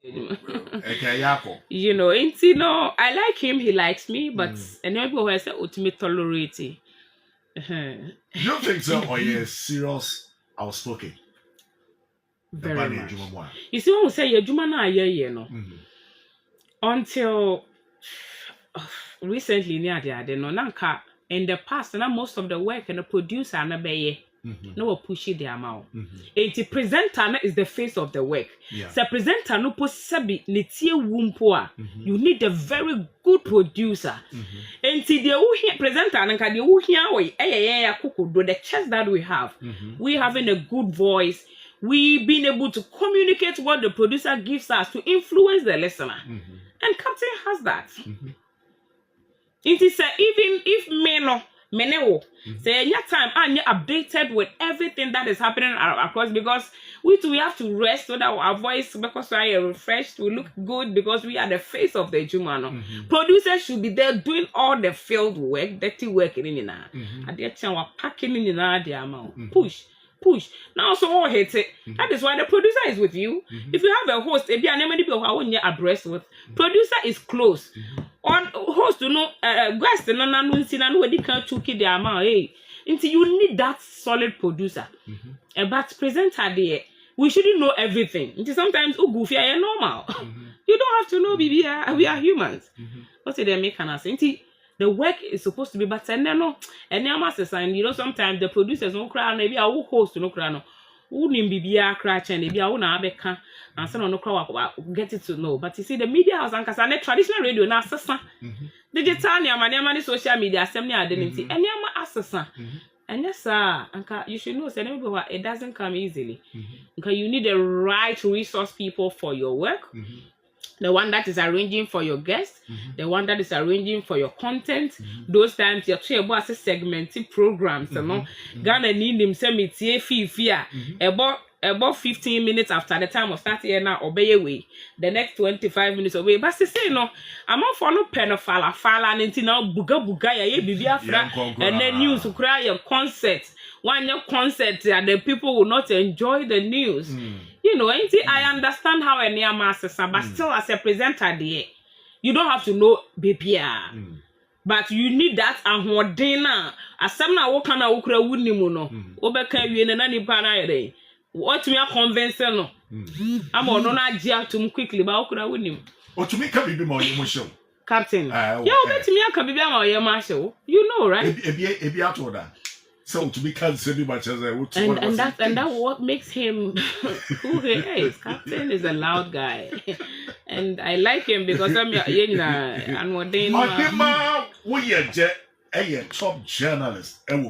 You know, and you know, I like him, he likes me, but and everybody has ultimate tolerate. You don't think so? Or you're serious, outspoken? Very much. You see, when we say you're Jumana, you know, until recently, I don't know, in the past, and most of the work and the producer and the no pushy the amount. The presenter is the face of the work. So presenter no possibly netie wumpoa. You need a very good producer. And the presenter and the chest that we have, we having a good voice. We being able to communicate what the producer gives us to influence the listener. And Captain has that. It is even if Menewo say your time and you're updated with everything that is happening across, because we have to rest so that our voice, because we are refreshed, we look good because we are the face of the Jumano. Producers should be there doing all the field work, dirty work in at the time we're packing in the amount. Push. Now so all hate it. That is why the producer is with you. If you have a host, if you are many people who are abreast with, producer is close. On host to know guest and nobody can choke the amount. Hey, until you need that solid producer. But presenter there, we shouldn't know everything. Until sometimes goofy are normal. You don't have to know we are humans. What's it they make an answer? The work is supposed to be better. And you know, sometimes the producers no cry, maybe I will host no cry. Who be a crash and maybe I will not be and some no cry get it to know. But you see, the media house and the traditional radio now assassin. Digital money social media assembly identity and yama assassin. And yes, sir, you should know that it doesn't come easily. Because you need the right resource people for your work. The one that is arranging for your guests, the one that is arranging for your content. Those times you're trying to segmented programs, you know. Ghana need him send me fear about 15 minutes after the time of starting now obey away. The next 25 minutes away. But say no, I'm not follow penofala and until now buga ya bibia and then news to cry your concert. One your concert and the people will not enjoy the news. You know, I understand how a near master, but still as a presenter there, you don't have to know BPR. But you need that and what dinner. As some now what kind of okra wouldn't you know? Obeka you in any panay. What me a conventional? I'm on no to quickly, but okra wouldn't you? Or to make a bit more emotion. Captain. Yeah, bet me a can be your marshal. You know, right? So to be considered much as I would, and that what makes him who he is. Captain is a loud guy, and I like him because I'm and what they Ohemaa Woyeje, a top journalist, and